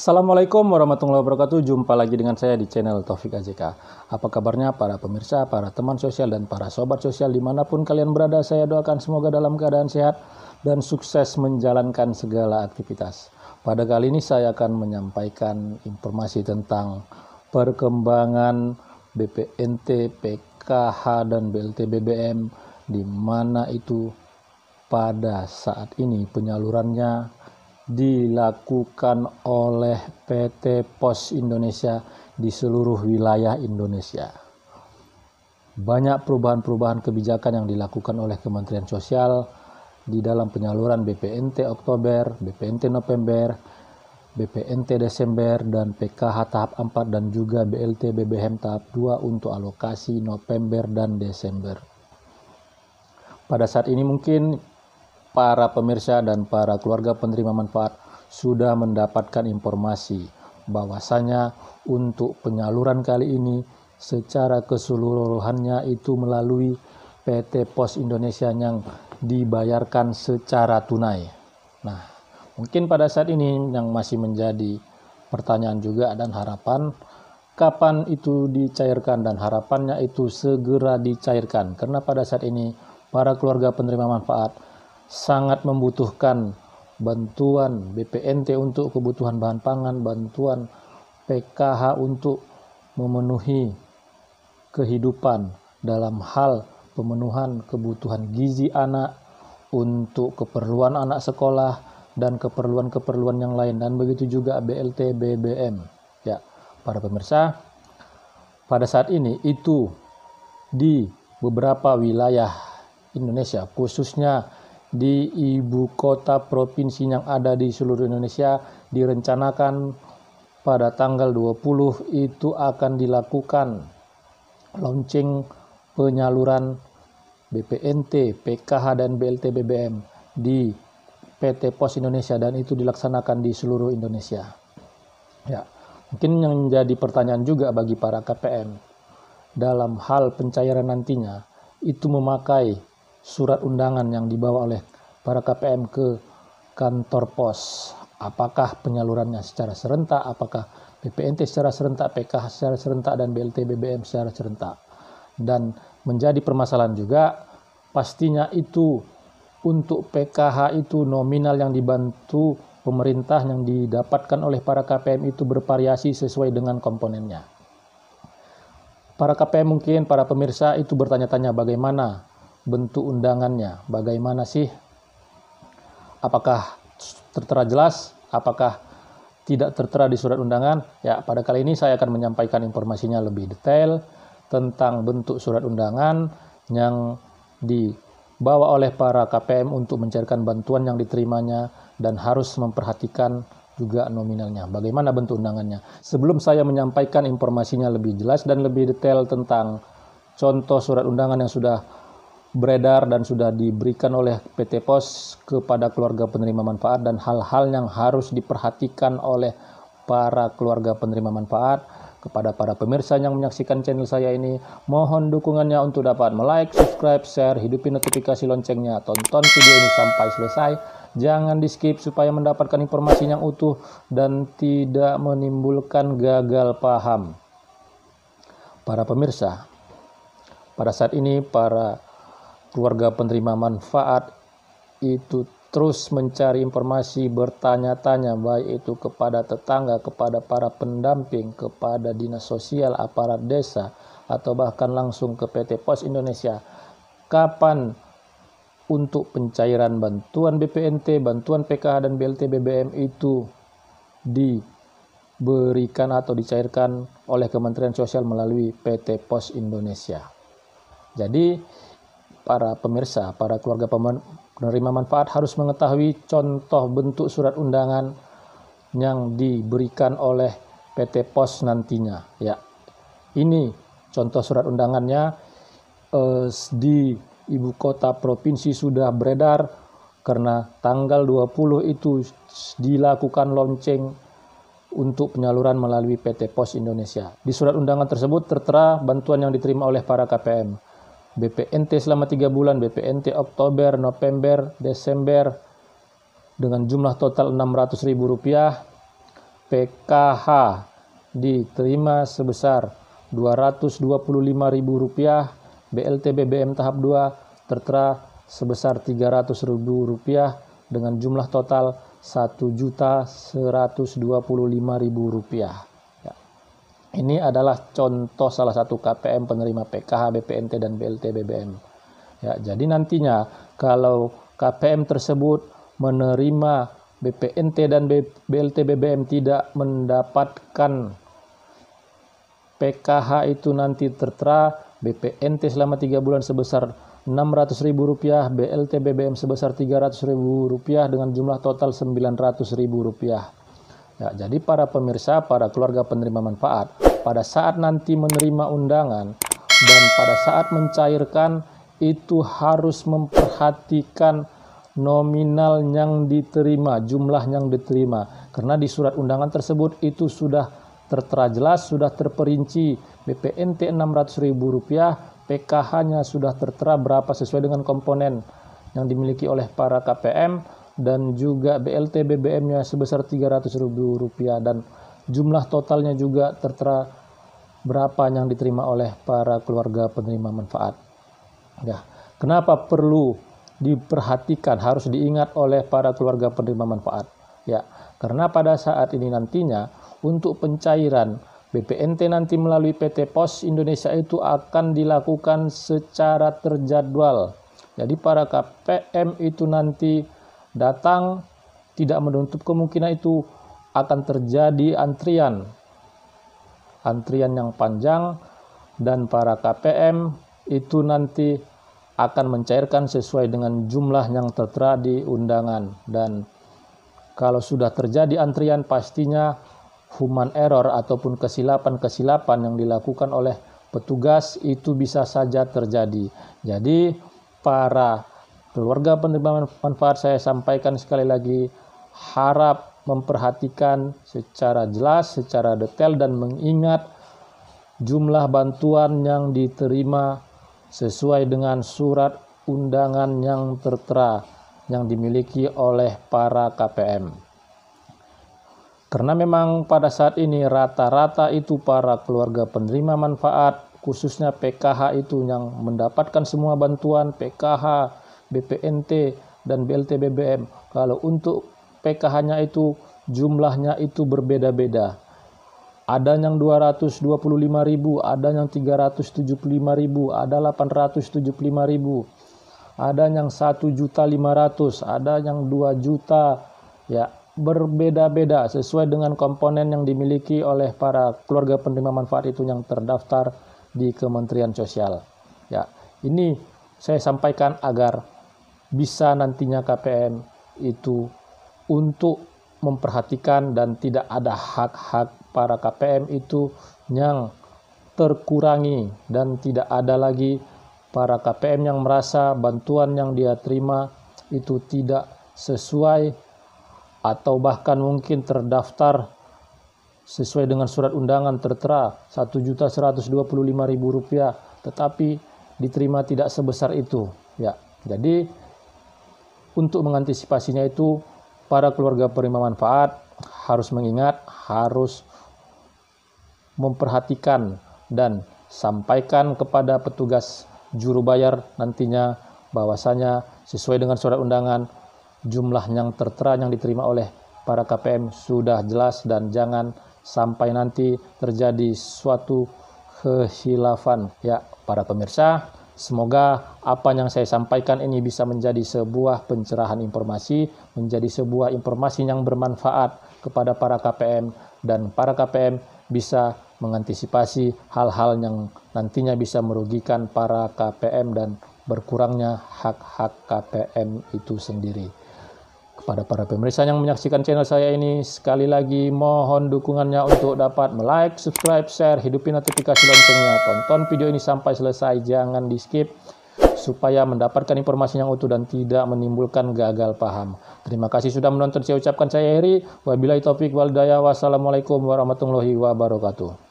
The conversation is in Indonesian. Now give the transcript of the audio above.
Assalamualaikum warahmatullahi wabarakatuh. Jumpa lagi dengan saya di channel Taufik AJK. Apa kabarnya para pemirsa, para teman sosial, dan para sobat sosial dimanapun kalian berada? Saya doakan semoga dalam keadaan sehat dan sukses menjalankan segala aktivitas. Pada kali ini saya akan menyampaikan informasi tentang perkembangan BPNT, PKH, dan BLT BBM, di mana itu pada saat ini penyalurannya dilakukan oleh PT Pos Indonesia di seluruh wilayah Indonesia. Banyak perubahan-perubahan kebijakan yang dilakukan oleh Kementerian Sosial di dalam penyaluran BPNT Oktober, BPNT November, BPNT Desember, dan PKH tahap 4 dan juga BLT BBM tahap 2 untuk alokasi November dan Desember. Pada saat ini mungkin para pemirsa dan para keluarga penerima manfaat sudah mendapatkan informasi bahwasanya untuk penyaluran kali ini secara keseluruhannya itu melalui PT Pos Indonesia yang dibayarkan secara tunai. Nah, mungkin pada saat ini yang masih menjadi pertanyaan juga dan harapan, kapan itu dicairkan, dan harapannya itu segera dicairkan, karena pada saat ini para keluarga penerima manfaat sangat membutuhkan bantuan BPNT untuk kebutuhan bahan pangan, bantuan PKH untuk memenuhi kehidupan dalam hal pemenuhan kebutuhan gizi anak, untuk keperluan anak sekolah, dan keperluan-keperluan yang lain, dan begitu juga BLT BBM. Ya, para pemirsa, pada saat ini itu di beberapa wilayah Indonesia, khususnya di ibu kota provinsi yang ada di seluruh Indonesia, direncanakan pada tanggal 20 itu akan dilakukan launching penyaluran BPNT, PKH, dan BLT BBM di PT Pos Indonesia, dan itu dilaksanakan di seluruh Indonesia. Ya, mungkin yang menjadi pertanyaan juga bagi para KPM dalam hal pencairan nantinya itu memakai surat undangan yang dibawa oleh para KPM ke kantor pos. Apakah penyalurannya secara serentak, apakah BPNT secara serentak, PKH secara serentak, dan BLT BBM secara serentak. Dan menjadi permasalahan juga pastinya itu untuk PKH itu nominal yang dibantu pemerintah yang didapatkan oleh para KPM itu bervariasi sesuai dengan komponennya. Para KPM mungkin, para pemirsa itu bertanya-tanya bagaimana bentuk undangannya, bagaimana sih, apakah tertera jelas, apakah tidak tertera di surat undangan. Ya, pada kali ini saya akan menyampaikan informasinya lebih detail tentang bentuk surat undangan yang dibawa oleh para KPM untuk mencairkan bantuan yang diterimanya, dan harus memperhatikan juga nominalnya, bagaimana bentuk undangannya. Sebelum saya menyampaikan informasinya lebih jelas dan lebih detail tentang contoh surat undangan yang sudah beredar dan sudah diberikan oleh PT Pos kepada keluarga penerima manfaat, dan hal-hal yang harus diperhatikan oleh para keluarga penerima manfaat, kepada para pemirsa yang menyaksikan channel saya ini, mohon dukungannya untuk dapat like, subscribe, share, hidupin notifikasi loncengnya, tonton video ini sampai selesai, jangan di skip supaya mendapatkan informasi yang utuh dan tidak menimbulkan gagal paham. Para pemirsa, pada saat ini para keluarga penerima manfaat itu terus mencari informasi, bertanya-tanya, baik itu kepada tetangga, kepada para pendamping, kepada dinas sosial, aparat desa, atau bahkan langsung ke PT Pos Indonesia, kapan untuk pencairan bantuan BPNT, bantuan PKH, dan BLT BBM itu diberikan atau dicairkan oleh Kementerian Sosial melalui PT Pos Indonesia. Jadi para pemirsa, para keluarga penerima manfaat harus mengetahui contoh bentuk surat undangan yang diberikan oleh PT Pos nantinya. Ya, ini contoh surat undangannya di ibu kota provinsi sudah beredar, karena tanggal 20 itu dilakukan launching untuk penyaluran melalui PT Pos Indonesia. Di surat undangan tersebut tertera bantuan yang diterima oleh para KPM. BPNT selama 3 bulan, BPNT Oktober, November, Desember dengan jumlah total Rp600.000, PKH diterima sebesar Rp225.000, BLT BBM tahap 2 tertera sebesar Rp300.000 dengan jumlah total Rp1.125.000. Ya. Ini adalah contoh salah satu KPM penerima PKH, BPNT, dan BLT BBM. Ya, jadi nantinya kalau KPM tersebut menerima BPNT dan BLT BBM tidak mendapatkan PKH itu nanti tertera BPNT selama 3 bulan sebesar Rp600.000, BLT BBM sebesar Rp300.000 dengan jumlah total Rp900.000. Ya, jadi para pemirsa, para keluarga penerima manfaat, pada saat nanti menerima undangan dan pada saat mencairkan itu harus memperhatikan nominal yang diterima, jumlah yang diterima. Karena di surat undangan tersebut itu sudah tertera jelas, sudah terperinci BPNT Rp600.000, PKH-nya sudah tertera berapa sesuai dengan komponen yang dimiliki oleh para KPM, dan juga BLT BBM-nya sebesar Rp300.000 dan jumlah totalnya juga tertera berapa yang diterima oleh para keluarga penerima manfaat. Ya, kenapa perlu diperhatikan, harus diingat oleh para keluarga penerima manfaat? Ya, karena pada saat ini nantinya untuk pencairan BPNT nanti melalui PT Pos Indonesia itu akan dilakukan secara terjadwal. Jadi para KPM itu nanti datang, tidak menutup kemungkinan itu akan terjadi antrian yang panjang, dan para KPM itu nanti akan mencairkan sesuai dengan jumlah yang tertera di undangan. Dan kalau sudah terjadi antrian, pastinya human error ataupun kesilapan yang dilakukan oleh petugas itu bisa saja terjadi. Jadi para keluarga penerima manfaat, saya sampaikan sekali lagi, harap memperhatikan secara jelas, secara detail, dan mengingat jumlah bantuan yang diterima sesuai dengan surat undangan yang tertera yang dimiliki oleh para KPM. Karena memang pada saat ini rata-rata itu para keluarga penerima manfaat, khususnya PKH itu yang mendapatkan semua bantuan PKH, BPNT, dan BLT BBM. Kalau untuk PKH-nya itu jumlahnya itu berbeda-beda. Ada yang 225.000, ada yang 375.000, ada 875.000, ada yang 1.500.000, ada yang 2 juta. Ya, berbeda-beda sesuai dengan komponen yang dimiliki oleh para keluarga penerima manfaat itu yang terdaftar di Kementerian Sosial. Ya, ini saya sampaikan agar bisa nantinya KPM itu untuk memperhatikan dan tidak ada hak-hak para KPM itu yang terkurangi, dan tidak ada lagi para KPM yang merasa bantuan yang dia terima itu tidak sesuai atau bahkan mungkin terdaftar sesuai dengan surat undangan tertera Rp1.125.000 tetapi diterima tidak sebesar itu. Ya, jadi untuk mengantisipasinya itu para keluarga penerima manfaat harus mengingat, harus memperhatikan dan sampaikan kepada petugas juru bayar nantinya bahwasanya sesuai dengan surat undangan jumlah yang tertera yang diterima oleh para KPM sudah jelas, dan jangan sampai nanti terjadi suatu khilafan. Ya, para pemirsa, semoga apa yang saya sampaikan ini bisa menjadi sebuah pencerahan informasi, menjadi sebuah informasi yang bermanfaat kepada para KPM, dan para KPM bisa mengantisipasi hal-hal yang nantinya bisa merugikan para KPM dan berkurangnya hak-hak KPM itu sendiri. Kepada para pemirsa yang menyaksikan channel saya ini, sekali lagi mohon dukungannya untuk dapat like, subscribe, share, hidupin notifikasi loncengnya. Tonton video ini sampai selesai, jangan di skip, supaya mendapatkan informasi yang utuh dan tidak menimbulkan gagal paham. Terima kasih sudah menonton. Saya ucapkan saya Heri. Wabillahi taufik wal hidayah. Wassalamualaikum warahmatullahi wabarakatuh.